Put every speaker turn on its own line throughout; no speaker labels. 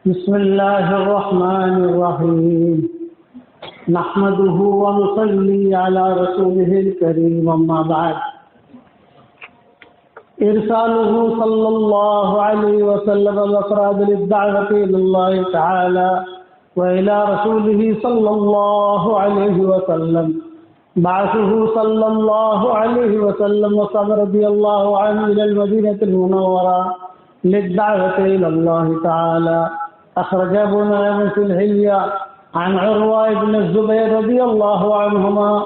بسم الله الرحمن الرحيم نحمده ونصلي على رسوله الكريم أما بعد إرساله صلى الله عليه وسلم الأفراد للدعوة إلى الله تعالى وإلى رسوله صلى الله عليه وسلم بعثه صلى الله عليه وسلم وصحبه رضي الله عنه إلى المدينة المنورة للدعوة إلى الله تعالى. أخرج أبو نعيم في الحلية عن عروة بن الزبير رضي الله عنهما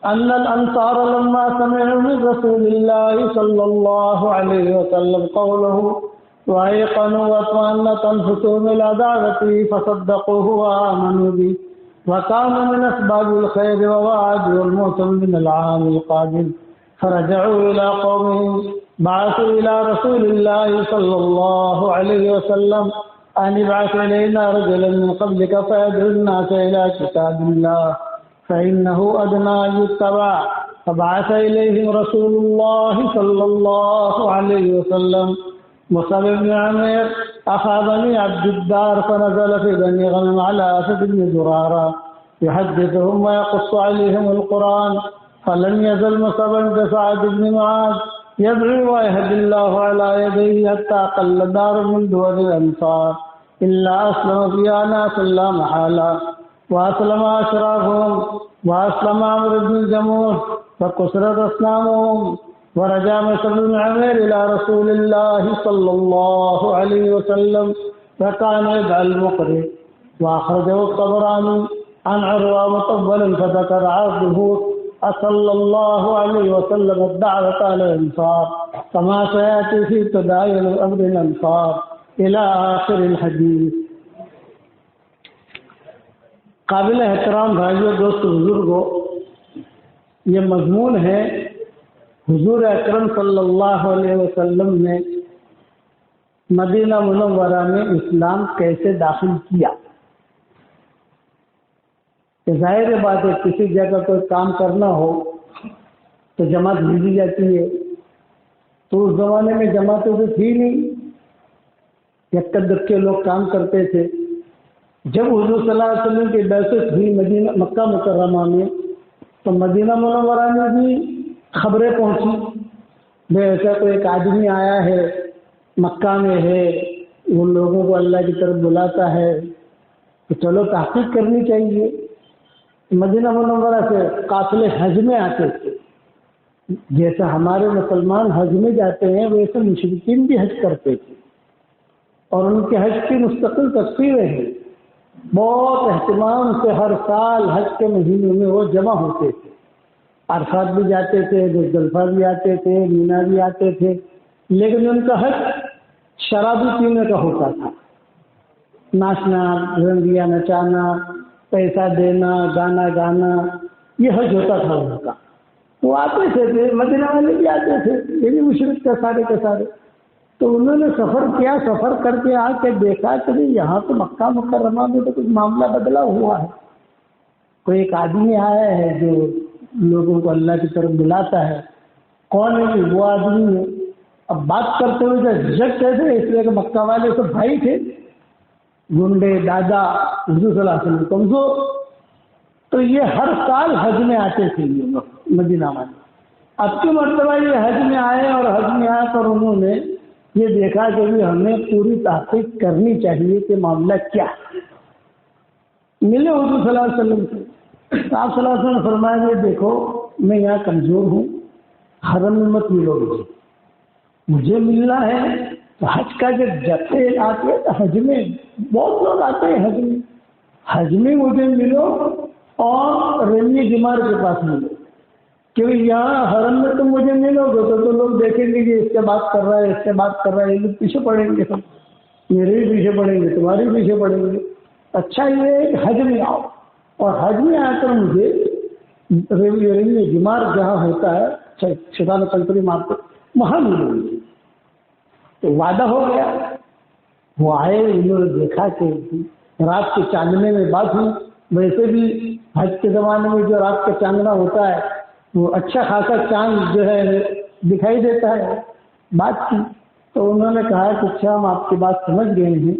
أن الأنصار لما سمعوا من رسول الله صلى الله عليه وسلم قوله وأيقنوا واطمأنت أنفسهم إلى دعوته فصدقوه وآمنوا به وكانوا من أسباب الخير ووعدوا الموسم من العام القادم فرجعوا إلى قومهم بعثوا إلى رسول الله صلى الله عليه وسلم أن ابعث إلينا رجلا من قبلك فيدعو الناس إلى كتاب الله فإنه أدنى أن يتبع فبعث إليهم رسول الله صلى الله عليه وسلم مصعب بن عمير أخا بني عبد الدار فنزل في بني غنم على أسد بن زرارة يحدثهم ويقص عليهم القرآن فلم يزل مصعب عند سعد بن معاذ يدعو ويهدي الله على يديه حتى قل دار من دور الأنصار إلا أسلم فيها ناس لا محالة وأسلم أشرافهم وأسلم عمرو بن الجموح فكسرت أصنامهم ورجع مصعب بن عمير إلى رسول الله صلى الله عليه وسلم فكان يدعى المقرئ. وأخرجه الطبراني عن عروة مطولا فذكر عبده صلى الله عليه وسلم الدعوة على الأنصار كما سيأتي في تداعي أمر الأنصار إلى آخر الحديث. قابل احترام بھائیو دوست بزرگوں، یہ مضمون ہے حضور اکرم صلی اللہ علیہ وسلم نے مدینہ منورہ میں اسلام کیسے داخل کیا. ظاہر بات ہے کسی جگہ کوئی کام کرنا ہو تو جماعت بھیجی جاتی ہے، تو اس زمانے میں جماعتیں تو تھی نہیں، یکا دکے لوگ کام کرتے تھے. جب حضور صلی اللہ علیہ وسلم کی بعثت ہوئی مدینہ مکہ مکرمہ میں تو مدینہ منورہ میں بھی خبریں پہنچی، بھائی ایسا کوئی ایک آدمی آیا ہے مکہ میں ہے، وہ لوگوں کو اللہ کی طرف بلاتا ہے، تو چلو تحقیق کرنی چاہیے. مدینہ منورہ سے قافلے حج میں آتے تھے، جیسا ہمارے مسلمان حج میں جاتے ہیں ویسے مشرکین بھی حج کرتے تھے، اور ان کے حج کی مستقل تصویریں ہیں. بہت اہتمام سے ہر سال حج کے مہینے میں وہ جمع ہوتے تھے، عرفات بھی جاتے تھے، مزدلفہ بھی آتے تھے، مینا بھی آتے تھے، لیکن ان کا حج شرابی پینے کا ہوتا تھا. ناچنا، رنگیا نچانا، پیسہ دینا، گانا گانا، یہ حج ہوتا تھا ان کا. وہ آتے تھے مدینہ والے بھی آتے تھے، یہ بھی مشرک تھے سارے کے سارے. تو انہوں نے سفر کیا، سفر کر کے آ کے دیکھا کہ یہاں تو مکہ مکرمہ میں تو کچھ معاملہ بدلا ہوا ہے. کوئی ایک آدمی آیا ہے جو لوگوں کو اللہ کی طرف بلاتا ہے. کون ہے کہ وہ آدمی ہے. اب بات کرتے ہوئے جھجک کیسے، اس لیے کہ مکہ والے سب بھائی تھے، گنڈے دادا حضور صلی اللہ علیہ وسلم کمزور. تو یہ ہر سال حج میں آتے تھے یہ لوگ مدینہ والے. اب کی مرتبہ یہ حج میں آئے، اور حج میں آ کر انہوں نے یہ دیکھا کہ ہمیں پوری تحقیق کرنی چاہیے کہ معاملہ کیا ہے. ملے حضور صلی اللہ علیہ وسلم سے. آپ صلی اللہ علیہ وسلم نے فرمایا کہ دیکھو میں یہاں کمزور ہوں، حرم میں مت ملو مجھے ملنا ہے تو حج کا جب جتے آتے ہیں تو حج میں بہت لوگ آتے ہیں، حج میں مجھے ملو اور رمی جمار کے پاس ملو، کیونکہ یہاں حرم میں تم مجھے ملو گے تو لوگ دیکھیں گے کہ اس سے بات کر رہا ہے، اس سے بات کر رہا ہے، یہ لوگ پیچھے پڑیں گے، سب میرے بھی پیچھے پڑیں گے، تمہارے بھی پیچھے پڑیں گے. اچھا یہ ہے کہ حج میں آؤ، اور حج میں آ کر مجھے رمی جمار جہاں ہوتا ہے شیطان کنکری مارتے وہاں ملو گے. تو وعدہ ہو گیا. وہ آئے، انہوں نے دیکھا کہ رات کے چاندنے میں بات ہوئی. ویسے بھی حج کے زمانے میں جو رات کا چاندنا ہوتا ہے وہ اچھا خاصا چاند جو ہے دکھائی دیتا ہے. بات کی تو انہوں نے کہا کہ اچھا ہم آپ کی بات سمجھ گئے ہیں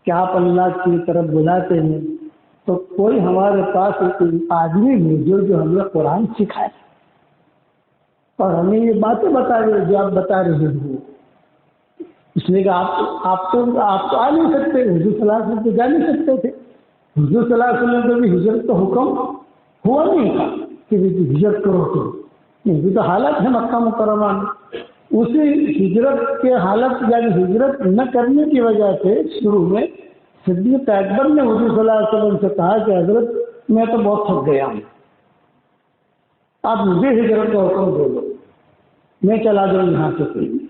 کہ آپ اللہ کی طرف بلاتے ہیں تو کوئی ہمارے پاس ایک آدمی بھیجو جو ہمیں قرآن سکھائے اور ہمیں یہ باتیں بتا رہے جو آپ بتا رہے ہو. اس لیے کہ آپ تو آ نہیں سکتے، حضور صلی اللہ علیہ وسلم تو جا نہیں سکتے تھے. حضور صلی اللہ علیہ وسلم کو بھی ہجرت کا حکم ہوا نہیں تھا کہ ہجرت کرو تو یہ تو حالت ہے مکہ مکرمہ میں. اسی ہجرت کے حالت یعنی ہجرت نہ کرنے کی وجہ سے شروع میں صدیق اکبر نے حضور صلی اللہ علیہ وسلم سے کہا کہ حضرت میں تو بہت تھک گیا ہوں، آپ مجھے ہجرت کا حکم دے دو، میں چلا جاؤں یہاں سے کہیں.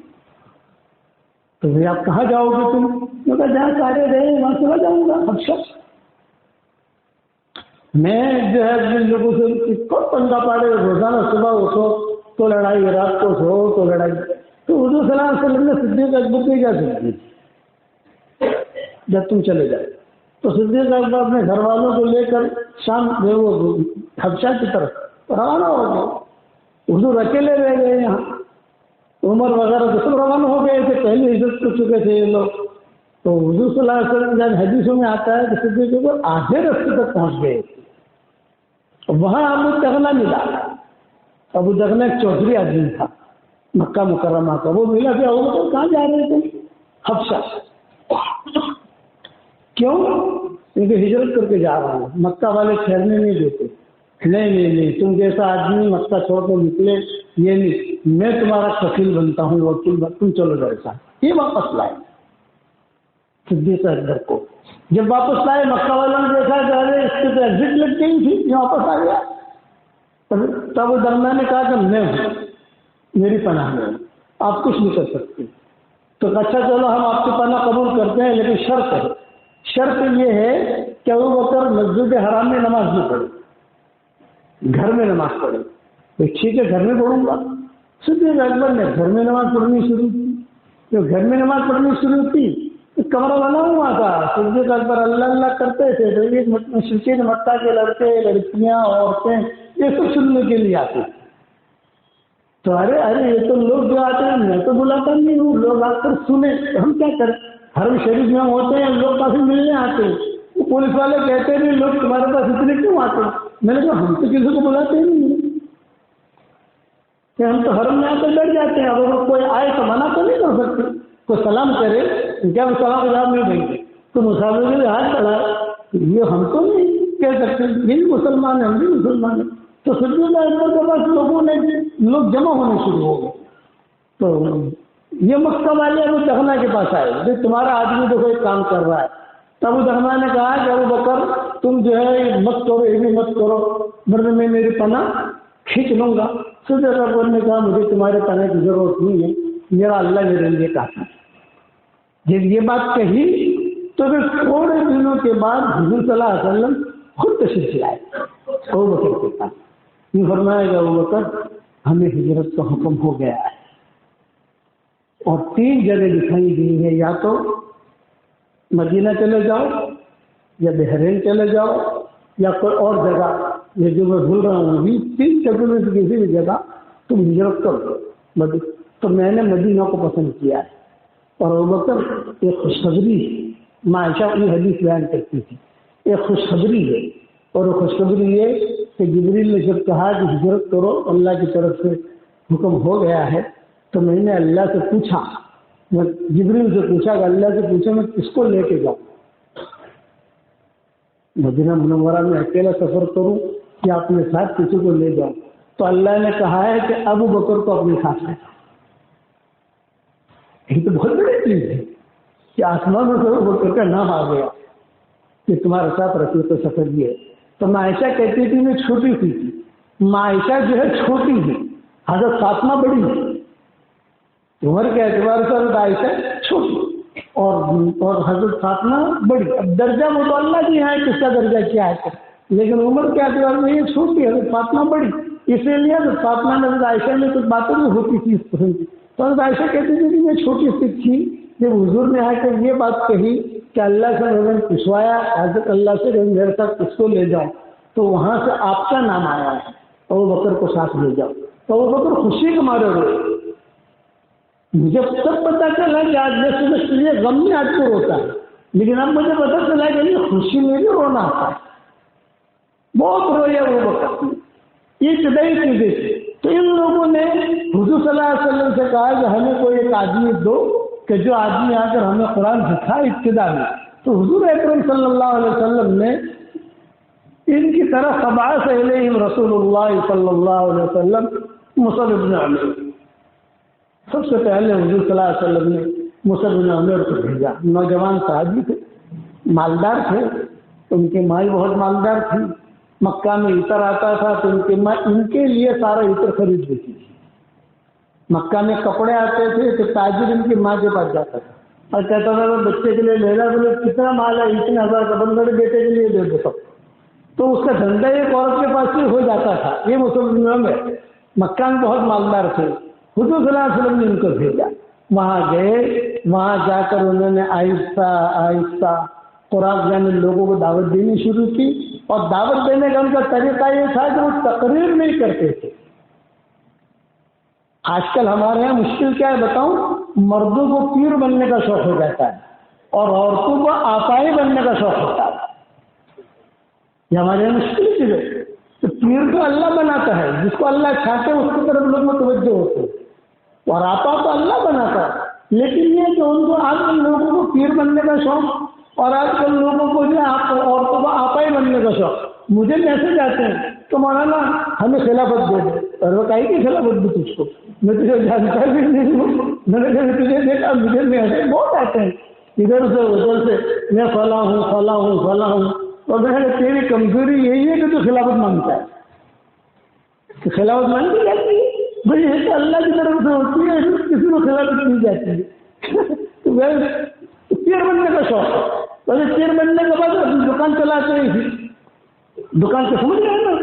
تو بھائی آپ کہاں جاؤ گے تم؟ میں کہا جہاں سارے رہے وہاں چلا جاؤں گا. اچھا میں جو ہے جن لوگوں سے کون پنگا پاڑے، روزانہ صبح اٹھو تو لڑائی، رات کو سو تو لڑائی. تو حضور صلی اللہ علیہ وسلم نے صدیق اکبر کو کیا سکتی جب تم چلے جائے تو صدیق اکبر اپنے گھر والوں کو لے کر شام وہ حبشہ کی طرف روانہ ہو گئے. حضور اکیلے رہ گئے. یہاں عمر وغیرہ تو سب روانہ ہو گئے تھے، پہلے عزت کر چکے تھے یہ لوگ. تو حضور صلی اللہ علیہ وسلم جب حدیثوں میں آتا ہے کہ صدیق اکبر آدھے راستے تک پہنچ گئے. وہاں ابو دغنہ ملا. ابو دغنہ ایک چودھری آدمی تھا مکہ مکرمہ کا. وہ ملا کہ وہ تو کہاں جا رہے تھے؟ حبشہ. کیوں؟ کیونکہ ہجرت کر کے جا رہا ہوں، مکہ والے ٹھہرنے نہیں دیتے. نہیں تم جیسا آدمی مکہ چھوڑ کے نکلے یہ نہیں، میں تمہارا کفیل بنتا ہوں، وکیل، تم چلو جیسا. یہ واپس لائے صدیق اکبر کو. جب واپس لائے مکہ والوں نے دیکھا کہ ارے اس کے تو ایگزٹ لگ گئی تھی، یہ واپس آ گیا. تب وہ درمیان نے کہا کہ میں ہوں، میری پناہ میں ہوں، آپ کچھ نہیں کر سکتے. تو اچھا چلو ہم آپ کی پناہ قبول کرتے ہیں، لیکن شرط ہے. شرط یہ ہے کہ ابو بکر مسجد حرام میں نماز نہ پڑھے، گھر میں نماز پڑھے. ٹھیک ہے گھر میں پڑھوں گا. صدیق اکبر نے گھر میں نماز پڑھنی شروع کی. جب گھر میں نماز پڑھنی شروع کی کمرہ بنا ہوا تھا. صدیق اکبر اللہ اللہ کرتے تھے تو ایک مشرکین مکہ کے لڑکے، لڑکیاں، عورتیں یہ سب سننے کے لیے آتے. تو ارے یہ تو لوگ جو آتے ہیں میں تو بلاتا نہیں ہوں، لوگ آ کر سنیں تو ہم کیا کریں. حرم شریف میں ہوتے ہیں لوگ کافی ملنے آتے ہیں. پولیس والے کہتے ہیں لوگ تمہارے پاس اتنے کیوں آتے ہیں؟ میں نے کہا ہم تو کسی کو بلاتے ہی نہیں کہ ہم تو حرم میں آ کر بیٹھ جاتے ہیں. اگر کوئی آئے تو منع تو نہیں کر سکتے. کوئی سلام کرے کیا وہ سلام کا جواب نہیں دیں گے تو مسافر کے ہاتھ چڑھائے، یہ ہم تو نہیں کہہ سکتے. یہ بھی مسلمان ہیں، ہم بھی مسلمان ہیں. تو صدیق اکبر کے پاس لوگ جمع ہونے شروع ہو گئے. تو یہ مکہ والے ابو دغنہ کے پاس آئے، تمہارا آدمی دیکھو ایک کام کر رہا ہے. تو ابو دغنہ نے کہا کہ ابو بکر تم جو ہے مت کرو، یہ بھی مت کرو، ورنہ میں میری پناہ کھینچ لوں گا. صدیق اکبر نے کہا مجھے تمہارے پناہ کی ضرورت نہیں ہے، میرا اللہ میرے لیے کافی. جب یہ بات کہی تو پھر تھوڑے دنوں کے بعد حضور صلی اللہ علیہ وسلم خود تشریف لائے ابو بکر کے پاس. یہ فرمایا کہ ابو بکر ہمیں ہجرت کا حکم ہو گیا ہے اور 3 جگہ دکھائی گئی ہے، یا تو مدینہ چلے جاؤ، یا بحرین چلے جاؤ، یا کوئی اور جگہ. یہ جو میں بھول رہا ہوں ابھی 3 جگہوں میں سے کسی بھی جگہ تم ہجرت کر دو. تو میں نے مدینہ کو پسند کیا ہے. اور ابوبکر ایک خوشخبری، عائشہ یہ حدیث بیان کرتی تھی، ایک خوشخبری ہے. اور وہ خوشخبری یہ کہ جبریل نے جب کہا کہ ہجرت کرو اللہ کی طرف سے حکم ہو گیا ہے، تو میں نے اللہ سے پوچھا، میں جبریل سے پوچھا کہ اللہ سے پوچھا میں کس کو لے کے جاؤں، مدینہ منورہ میں اکیلا سفر کروں یا اپنے ساتھ کسی کو لے جاؤں. تو اللہ نے کہا ہے کہ ابو بکر کو اپنے ساتھ لے جاؤ. یہ تو بہت بڑی چیز ہے کہ آسمان میں ابو بکر کا نام آ گیا کہ تمہارے ساتھ رفیق سفر بھی ہے. تو عائشہ کہتی تھی میں چھوٹی سی تھی، عائشہ جو ہے چھوٹی تھی، حضرت فاطمہ بڑی تھی. عمر کے اعتبار سے حضرت عائشہ چھوٹی اور حضرت فاطمہ بڑی. اب درجہ وہ تو اللہ کی ہے کس کا درجہ کیا ہے، لیکن عمر کے اعتبار میں یہ چھوٹی، حضرت فاطمہ بڑی. اسی لیے حضرت فاطمہ نے حضرت عائشہ میں کچھ باتیں بھی ہوتی تھی پسند کی. تو حضرت عائشہ کہتی تھی کہ میں چھوٹی سی تھی جب حضور نے آ کر یہ بات کہی کہ اللہ سے میں پوچھوایا، حضرت اللہ سے میرے ساتھ کس کو لے جاؤں، تو وہاں سے آپ کا نام آیا ہے، ابو بکر کو ساتھ لے جاؤ. تو ابو بکر خوشی کے مارے ہوئے. مجھے تب پتا چلا کہ آج میں یہ غم میں آج کو ہوتا ہے، لیکن اب مجھے پتا چلا کہ یہ خوشی میں بھی رونا آتا ہے. بہت رویا وہ وقت یہ ابتدائی چیزیں تھی. تو ان لوگوں نے حضور صلی اللہ علیہ وسلم سے کہا کہ ہمیں کوئی ایک آدمی دو کہ جو آدمی آ کر ہمیں قرآن سکھائے ابتدا میں. تو حضور اکرم صلی اللہ علیہ وسلم نے ان کی طرف فبعث الیہم رسول اللہ صلی اللہ علیہ وسلم مصعب بن عمیر. سب سے پہلے حضور صلی اللہ علیہ وسلم نے مصعب بن عمیر کو بھیجا. نوجوان صحابی تھے, مالدار تھے, ان کی ماں بہت مالدار تھی. مکہ میں عطر آتا تھا تو ان کی ماں ان کے لیے سارا عطر خرید دیتی تھی. مکہ میں کپڑے آتے تھے تو تاجر ان کی ماں کے پاس جاتا تھا اور کہتا تھا بچے کے لیے لے لا, بولے کتنا مال ہے, اتنے ہزار کا, بندے بیٹے کے لیے دے دو سب. تو اس کا دھندا ایک عورت کے پاس ہی ہو جاتا تھا. یہ مسلمانوں میں مکہ میں بہت مالدار تھے. حضور صلی اللہ علیہ وسلم نے ان کو بھیجا. وہاں گئے, وہاں جا کر انہوں نے آہستہ آہستہ قرآن یعنی لوگوں کو دعوت دینی شروع کی. اور دعوت دینے کا ان کا طریقہ یہ تھا کہ وہ تقریر نہیں کرتے تھے. آج کل ہمارے یہاں مشکل کیا ہے بتاؤں, مردوں کو پیر بننے کا شوق ہو جاتا ہے اور عورتوں کو آپائی بننے کا شوق ہوتا ہے. یہ ہمارے یہاں مشکل چیز ہے. تو پیر تو اللہ بناتا ہے, جس کو اللہ چاہتے ہیں اس کی طرف لوگ متوجہ ہوتے ہیں, اور آپا تو اللہ بناتا ہے. لیکن یہ کہ ان کو آج کل لوگوں کو پیر بننے کا شوق اور آج کل لوگوں کو جو عورتوں کو آپائی بننے کا شوق. مجھے میسج آتے ہیں تو مولانا ہمیں خلافت دے دے, اور وہ کہیں کہ خلافت بھی تجھ کو, میں تجھے جانتا بھی نہیں ہوں, میں نے کبھی تجھے دیکھا. مجھے میسج بہت آتے ہیں ادھر سے ادھر سے, میں فلاں ہوں فلاں ہوں فلاں ہوں. اور میں نے تیری کمزوری یہی ہے کہ تو خلافت مانگتا ہے. کہ خلافت مانگی جاتی ہے بھائی, یہ تو اللہ کی طرف سے ہوتی ہے, کسی کو خلافت نہیں جاتی ہے. تو میں پیر بننے کا شوق, ویسے پیر بننے کے بعد دکان چلاتے ہیں, دکان سے سمجھ گئے نا,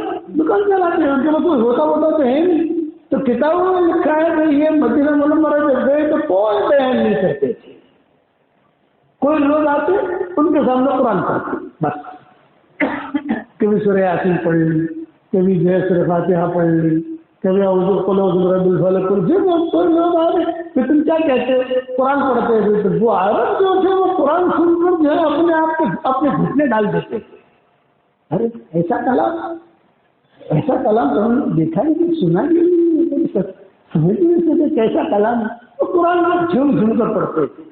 دکان چلاتے ہیں, ان کے بعد کوئی ہوتا تو ہے نہیں. تو کتابوں میں لکھا ہے کہ یہ مدینہ منورہ جب گئے تو کوئی بیان نہیں کرتے تھے. کوئی لوگ آتے ان کے سامنے قرآن پڑھتے بس, کبھی سورہ یاسین پڑھ لی, کبھی جو ہے سورہ فاتحہ پڑھ لی, کبھی اعوذ باللہ من رب الفلق. کوئی لوگ آ رہے کہ تم کیا کہتے ہو, قرآن پڑھتے تھے. تو وہ عرب جو تھے وہ قرآن سن کر جو ہے اپنے آپ کو اپنے گھٹنے ڈال دیتے تھے. ارے ایسا کلام تو ہم نے دیکھا نہیں, سنا بھی نہیں, سمجھ نہیں سکتے کیسا کلام ہے. وہ قرآن میں جھوم کر پڑھتے تھے.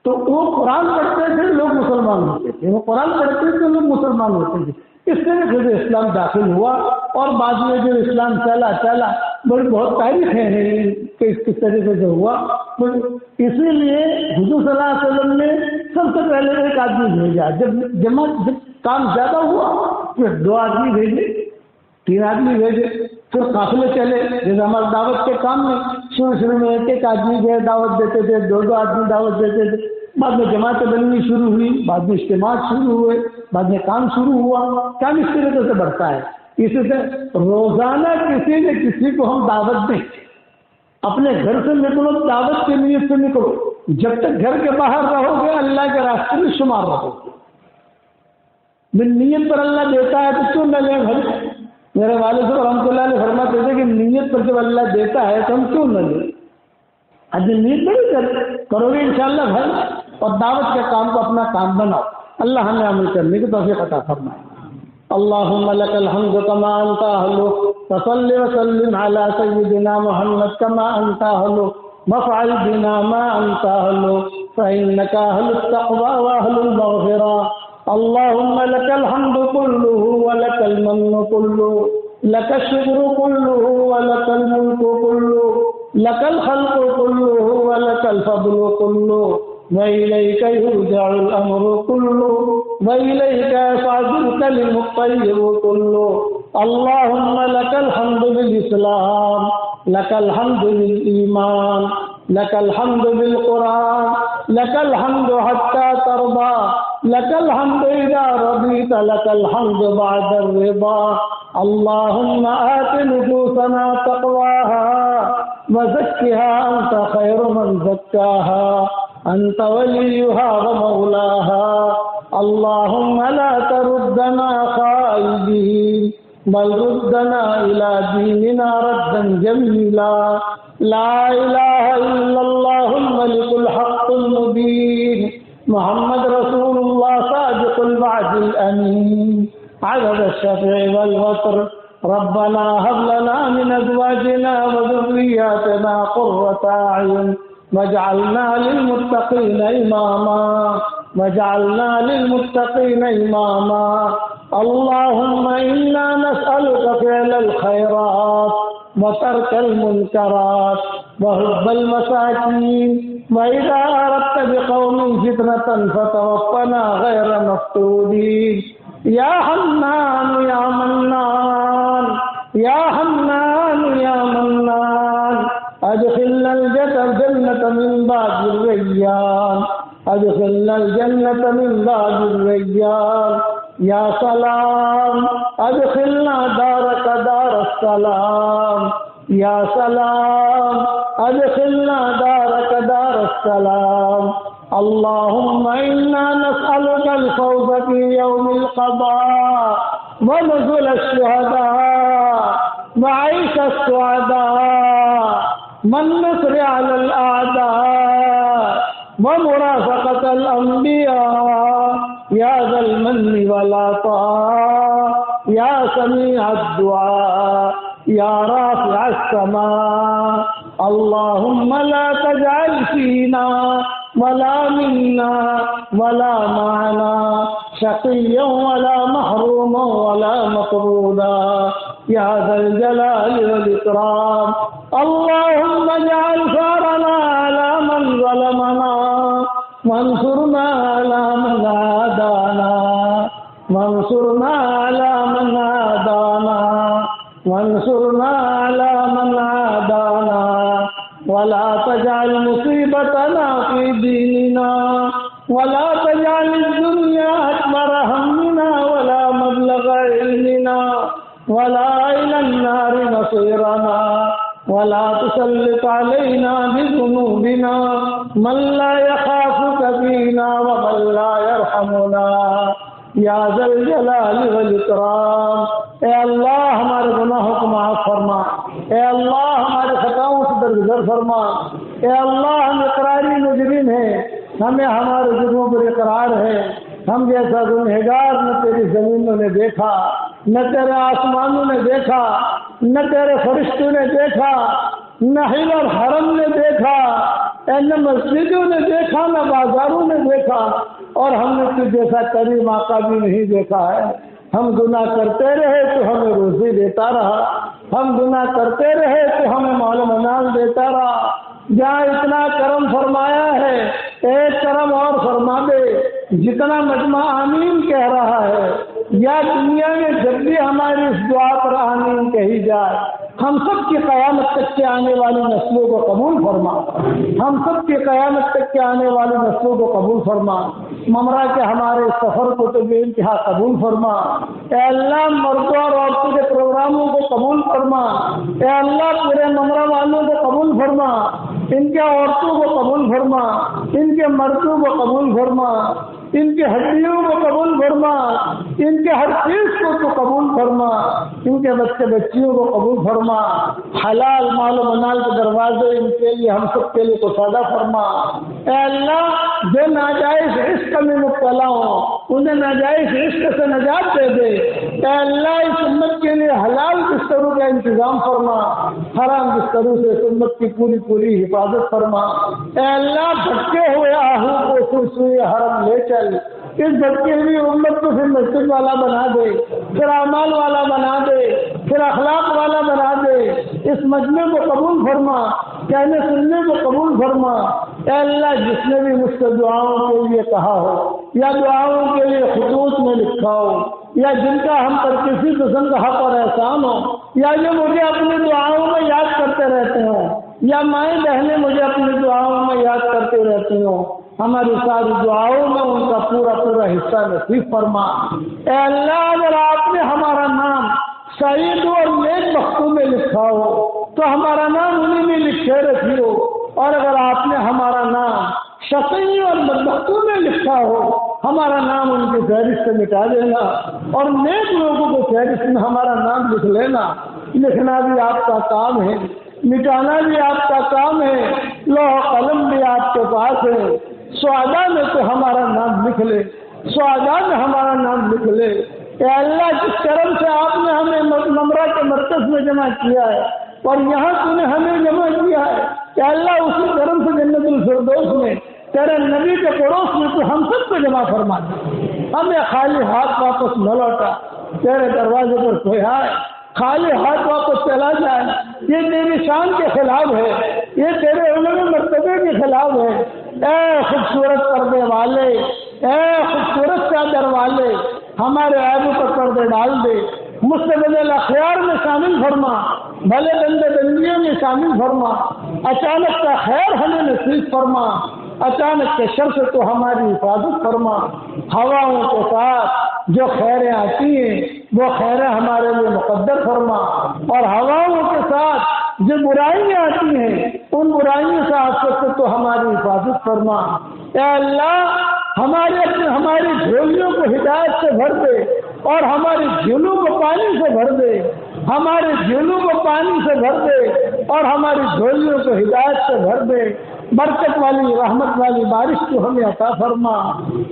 تو وہ قرآن پڑھتے تھے لوگ مسلمان ہوتے تھے, وہ قرآن پڑھتے تھے لوگ مسلمان ہوتے تھے. اس طرح سے اسلام داخل ہوا اور بعد میں جو اسلام چلا بہت تاریخ ہے کہ کس طریقے سے ہوا. اسی لیے حضور صلی اللہ علیہ وسلم نے سب سے پہلے ایک آدمی بھیجا. جب کام زیادہ ہوا پھر 2 آدمی بھیجے, 3 آدمی بھیجے, پھر قافلے چلے. جیسے ہمارے دعوت کے کام میں شروع میں ایک آدمی جو ہے دعوت دیتے تھے, 2 آدمی دعوت دیتے تھے. بعد میں جماعتیں بننی شروع ہوئی, بعد میں اجتماع شروع ہوئے, بعد میں کام شروع ہوا. کام اس طریقے سے بڑھتا ہے. اسی سے روزانہ کسی نہ کسی کو ہم دعوت دیں. اپنے گھر سے نکلو, دعوت کے نیت سے نکلو. جب تک گھر کے باہر رہو گے اللہ کے راستے میں شمار رہو گے. نیت پر اللہ دیتا ہے تو کیوں نہ لیں بھائی. میرے والد صاحب رحمۃ اللہ علیہ فرماتے تھے کہ نیت پر جب اللہ دیتا ہے تو ہم کیوں نہ لیں. آج نیت نہیں کرو گے انشاءاللہ بھائی, اور دعوت کے کام کو اپنا کام بناؤ. اللہ ہمیں عمل کرنے کی توفیق عطا فرمائے. اللهم لك الحمد كما أنت أهله, فصل وسلم على سيدنا محمد كما أنت أهله, وافعل بنا ما أنت أهله, فإنك أهل التقوى وأهل المغفرة. اللهم لك الحمد كله ولك المن كله, لك الشكر كله ولك الملك كله, لك الخلق كله ولك الفضل كله, وإليك يرجع الأمر كله, وإليك يصعد الكلم الطيب كله. اللهم لك الحمد بالإسلام, لك الحمد بالإيمان, لك الحمد بالقرآن, لك الحمد حتى ترضى, لك الحمد إذا رضيت, لك الحمد بعد الرضا. اللهم آت نفوسنا تقواها وزكها أنت خير من زكاها, أنت وليها ومولاها. اللهم لا تردنا خائبين, بل ردنا إلى ديننا ردا جميلا. لا إله إلا الله الملك الحق المبين, محمد رسول الله. الوعد الأمين عدد الشفع والوتر. ربنا هب لنا من أزواجنا وذرياتنا قرة أعين واجعلنا للمتقين إماما واجعلنا للمتقين إماما. اللهم إنا نسألك فعل الخيرات وترك المنكرات وحب المساكين وإذا أردت بقوم فتنة فتوفنا غير مفتونين. يا حنان يا منان يا حنان يا منان أدخلنا الجنة من باب الريان أدخلنا الجنة من باب الريان. يا سلام أدخلنا دارك دار السلام. يا سلام أدخلنا دارك دار السلام. اللهم إنا نسألك الفوز في يوم القضاء ونزل الشهداء وعيش السعداء والنصر على الأعداء ومرافقة الأنبياء يا ذا المن والعطاء يا سميع الدعاء يا رافع السماء. اللهم لا تجعل فينا ولا منا ولا معنا شقيا ولا محروما ولا مطرودا يا ذا الجلال والإكرام. اللهم اجعل ثارنا على من ظلمنا وانصرنا على من عادانا وانصرنا على من عادانا وانصرنا على من عادانا ولا تجعل مصيبتنا في ديننا ولا تجعل الدنيا أكبر همنا ولا مبلغ علمنا ولا إلى النار مصيرنا ولا تسلط علينا بذنوبنا من لا يخافك فينا ومن لا يرحمنا یا ذا الجلال والاکرام. اے اللہ ہمارے گناہوں کو معاف فرما. اے اللہ ہمارے خطاؤں سے درگزر فرما. اے اللہ ہم اقراری مجرم ہیں, ہمیں ہمارے جرموں پر اقرار ہے. ہم جیسا گنہگار نہ تیری زمینوں نے دیکھا, نہ تیرے آسمانوں نے دیکھا, نہ تیرے فرشتوں نے دیکھا, نہ حل اور حرم نے دیکھا, نہ مسجدوں نے دیکھا, نہ بازاروں نے دیکھا, اور ہم نے تو جیسا کریم آقا بھی نہیں دیکھا ہے. ہم گناہ کرتے رہے تو ہمیں روزی دیتا رہا, ہم گناہ کرتے رہے تو ہمیں مال و منال دیتا رہا. جہاں اتنا کرم فرمایا ہے ایک کرم اور فرما دے. جتنا مجمع آمین کہہ رہا ہے یا دنیا میں جب بھی ہماری اس دعا پر آمین کہی جائے, ہم سب کی قیامت تک کے آنے والی نسلوں کو قبول فرما. ہم سب کی قیامت تک کے آنے والی نسلوں کو قبول فرما. ممرہ کے ہمارے سفر کو تو بے انتہا قبول فرما. اے اللہ مردوں اور عورتوں کے پروگراموں کو قبول فرما. اے اللہ پورے ممرہ والوں کو قبول فرما, ان کے عورتوں کو قبول فرما, ان کے مردوں کو قبول فرما, ان کی ہڈیوں کو قبول فرما, ان کے ہر چیز کو تو قبول فرما, ان کے بچے بچیوں کو قبول فرما. حلال مال و منال کے دروازے ان کے لیے ہم سب کے لیے کشادہ فرما. اے اللہ جو ناجائز عشق میں مبتلا ہوں انہیں ناجائز عشق سے نجات دے دے. اے اللہ اس امت کے لیے حلال بستروں کا انتظام فرما, حرام بستروں سے اس امت کی پوری حفاظت فرما. اے اللہ بھٹکے ہوئے آہو کو سوئے حرم لے چل. اس بھٹکی ہوئی امت کو پھر مسجد والا بنا دے, پھر اعمال والا بنا دے, پھر اخلاق والا بنا دے. اس مجمع کو قبول فرما, کہنے سننے کو قبول فرما. اے اللہ جس نے بھی مجھ سے دعاؤں کے لیے کہا ہو یا دعاؤں کے لیے خطوط میں لکھا ہو یا جن کا ہم پر کسی قسم کا حق اور احسان ہو یا جو مجھے اپنی دعاؤں میں یاد کرتے رہتے ہوں یا مائیں بہنیں مجھے اپنی دعاؤں میں یاد کرتے رہتی ہوں, ہماری ساری دعاؤں میں ان کا پورا حصہ نصیب فرما. اے اللہ اگر آپ نے ہمارا نام شہیدوں اور نیک بختوں میں لکھا ہو تو ہمارا نام انہیں میں لکھے رکھیو, اور اگر آپ نے ہمارا نام شقی اور بدبختوں میں لکھا ہو ہمارا نام ان کی فہرست سے مٹا دینا, اور نیک لوگوں کو فہرست میں ہمارا نام لکھ لینا. لکھنا بھی آپ کا کام ہے, مٹانا بھی آپ کا کام ہے, لوح قلم بھی آپ کے پاس ہے. سعداء میں تو ہمارا نام لکھ لے, سعداء میں ہمارا نام لکھ لے۔ اے اللہ جس کرم سے آپ نے ہمیں نمرہ کے مرکز میں جمع کیا ہے اور یہاں تو نے ہمیں جمع کیا ہے، اے اللہ اسی کرم سے جنت الفردوس میں تیرے نبی کے پڑوس میں تو ہم سب کو جمع فرما دے، ہمیں خالی ہاتھ واپس نہ لوٹا۔ تیرے دروازے پر کوئی آئے خالی ہاتھ واپس چلا جائے، یہ تیری شان کے خلاف ہے، یہ تیرے علم مرتبے کے خلاف ہے۔ اے خوبصورت پردے والے، اے خوبصورت چادر والے، ہمارے عیبوں پر پردے ڈال دے، مستقبل اخیار میں شامل فرما، بھلے بندے بندیوں میں شامل فرما، اچانک کا خیر ہمیں نصیب فرما، اچانک کے شر سے تو ہماری حفاظت فرما۔ ہواؤں کے ساتھ جو خیریں آتی ہیں وہ خیریں ہمارے لیے مقدر فرما، اور ہواؤں کے ساتھ جو برائیاں آتی ہیں ان برائیوں سے آفت سے تو ہماری حفاظت فرما۔ اے اللہ ہماری جھولیوں کو ہدایت سے بھر دے اور ہماری جھولوں کو پانی سے بھر دے، ہمارے جھولوں کو پانی سے بھر دے اور ہماری جھولیوں کو ہدایت سے بھر دے۔ برکت والی رحمت والی بارش کو ہمیں عطا فرما،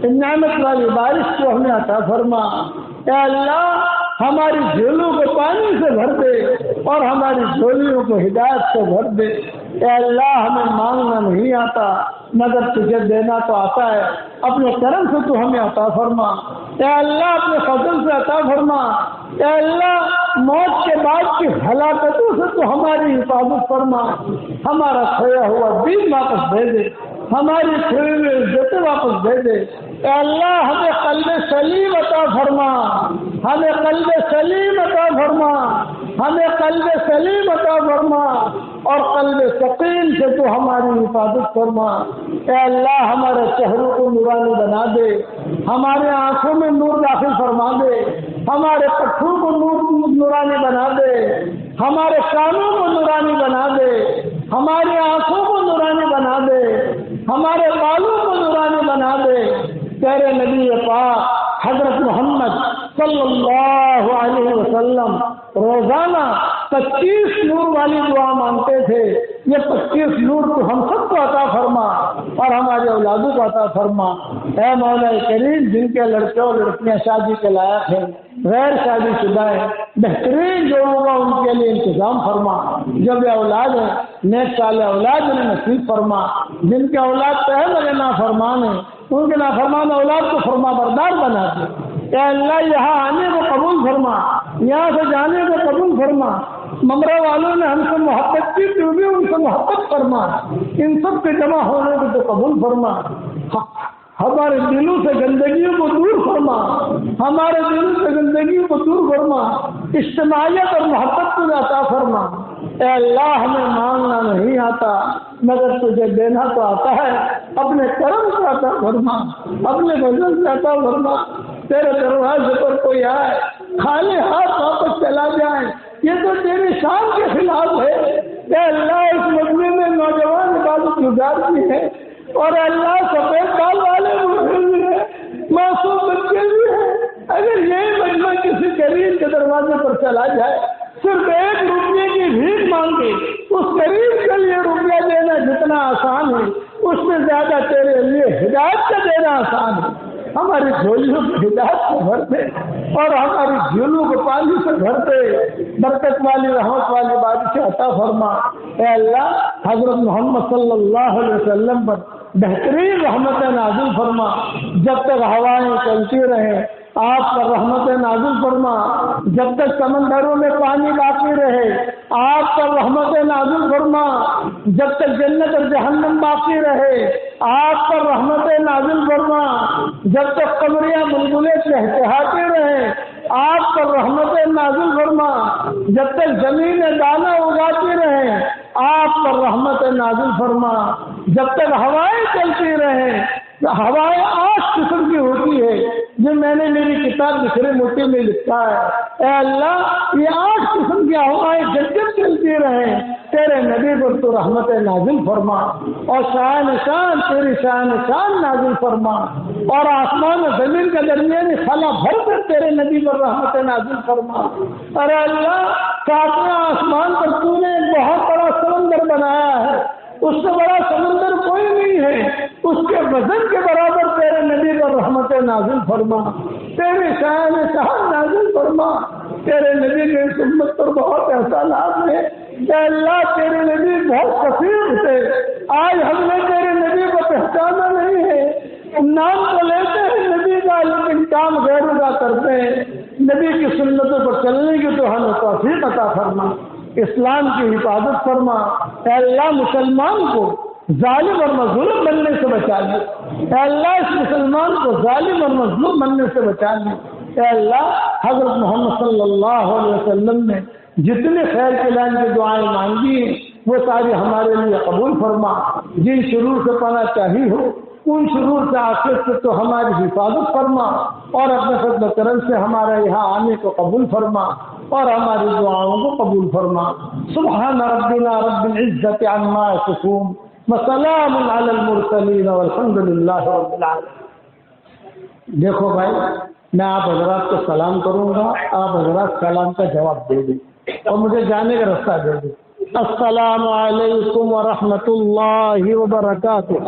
نعمت والی بارش کو ہمیں عطا فرما۔ اے اللہ ہماری جھولوں کو پانی سے بھر دے اور ہماری جھولیوں کو ہدایت سے بھر دے۔ اے اللہ ہمیں مانگنا نہیں آتا مگر تجھے دینا تو آتا ہے، اپنے کرم سے تو ہمیں عطا فرما۔ اے اللہ اپنے فضل سے عطا فرما۔ اے اللہ موت کے بعد کی ہلاکتوں سے تو ہماری حفاظت فرما، ہمارا کھویا ہوا دین واپس دے دے، ہماری کھوئی ہوئی عزتیں واپس دے دے۔ اے اللہ ہمیں قلب سلیم عطا فرما، ہمیں قلب سلیم عطا فرما، ہمیں قلب سلیم عطا فرما، اور قلب سقیم سے تو ہماری حفاظت فرما۔ اے اللہ ہمارے چہروں کو نورانی بنا دے، ہمارے آنکھوں میں نور داخل فرما دے، ہمارے پٹھوں کو نورانی بنا دے، ہمارے کانوں کو نورانی بنا دے، ہماری آنکھوں کو نورانی بنا دے، ہمارے بالوں کو نورانی بنا دے۔ تیرے نبی پاک حضرت محمد صلی اللہ علیہ وسلم روزانہ 25 نور والی دعا مانگتے تھے، یہ 25 نور تو ہم سب کو عطا فرما اور ہمارے اولادوں کو عطا فرما۔ اے مولا کریم جن کے لڑکے اور لڑکیاں شادی کے لائق ہیں، غیر شادی شدہ ہیں، بہترین جو ہوگا ان کے لیے انتظام فرما، جو بھی اولاد ہے نیک صالح اولاد انہیں نصیب فرما، جن کے اولاد پہلے لگے نافرمان ہیں ان کے نافرمان اولاد کو فرما بردار بنا دے۔ اے اللہ یہاں آنے کو قبول فرما، یہاں سے جانے کو قبول فرما، ممرہ والوں نے ہم سے محبت کی تو بھی ان سے محبت فرما، ان سب کے جمع ہونے کو تو قبول فرما۔ ہمارے دلوں سے گندگیوں کو دور فرما، ہمارے دلوں سے گندگیوں کو دور فرما، اجتماعیت اور محبت کو عطا فرما۔ اے اللہ ہمیں مانگنا نہیں آتا مگر تجھے دینا تو آتا ہے، اپنے کرم سے عطا فرما، اپنے فضل سے عطا فرما۔ تیرے دروازے پر کوئی آئے خالی ہاتھ واپس چلا جائے یہ تو تیری شان کے خلاف ہے۔ اے اللہ اس مجمع میں نوجوان عبادت گزار بھی ہے اور اللہ سفید بال والے بھی ہیں، معصوم بچے بھی ہیں، اگر یہی مجمع کسی غریب کے دروازے پر چلا جائے صرف 1 روپے کی بھیک مانگے، اس غریب کے لیے روپیہ دینا جتنا آسان ہے اس سے زیادہ تیرے لیے ہدایت کا دینا آسان ہے۔ ہماری جھولیوں کو ہدایت سے بھر دے اور ہماری جھولوں کو پانی سے بھر دے، برکت والی رحمت والی بارش عطا فرما۔ اے اللہ حضرت محمد صلی اللہ علیہ وسلم پر بہترین رحمت نازل فرما، جب تک ہوائیں چلتی رہیں آپ پر رحمت نازل فرما، جب تک سمندروں میں پانی باقی رہے آپ پر رحمت نازل فرما، جب تک جنت اور جہنم باقی رہے آپ پر رحمت نازل فرما، جب تک قمریاں بلبلے چہچہاتے رہے آپ پر رحمت نازل فرما، جب تک زمینیں دانہ اگاتی رہے آپ پر رحمت نازل فرما، جب تک ہوائیں چلتی رہیں، ہوائیں 8 قسم کی ہوتی ہے جو میں نے میری کتاب بکھری مٹی میں لکھا ہے۔ اے اللہ یہ 8 قسم کی ہوائیں جب جب چلتی رہیں تیرے نبی پر تو رحمت نازل فرما، اور شان شان تیری شان شان نازل فرما، اور آسمان و زمین کا درمیانی خلا بھر کر تیرے نبی پر رحمت نازل فرما۔ ارے اللہ 7ویں آسمان پر تو نے ایک بہت بڑا سمندر بنایا ہے، اس سے بڑا سمندر کوئی نہیں ہے، اس کے وزن کے برابر تیرے نبی پر رحمت نازل فرما، تیرے شان شان نازل فرما، تیرے نبی کے اس امت پر بہت احسانات ہیں کہ اللہ تیرے نبی بہت کثیر تھے، آج ہم نے تیرے نبی کو پہچانا نہیں ہے، نام تو لیتے ہیں نبی کا لیکن کام غیر ادا کرتے ہیں، نبی کی سنتوں پر چلنے کی تو ہمیں توفیق عطا فرما، اسلام کی حفاظت فرما، اے اللہ مسلمان کو ظالم اور مظلوم بننے سے بچا لے، اے اللہ اس مسلمان کو ظالم اور مظلوم بننے سے بچا لے، اے اللہ حضرت محمد صلی اللہ علیہ وسلم نے جتنے خیر کلام کی دعائیں مانگی ہیں وہ ساری ہمارے لیے قبول فرما، جن شرور سے پناہ چاہی ہو ان شرور سے آخرت سے تو ہماری حفاظت فرما، اور اپنے فضل و کرم سے ہمارے یہاں آنے کو قبول فرما اور ہماری دعاؤں کو قبول فرما۔ سبحان ربنا رب العزت عما یصفون وسلام علی المرسلین والحمد للہ رب العالمین۔ دیکھو بھائی، میں آپ حضرات کو سلام کروں گا، آپ حضرات سلام کا جواب دے دیں اور مجھے جانے کا راستہ دے دیں۔ السلام علیکم ورحمۃ اللہ وبرکاتہ۔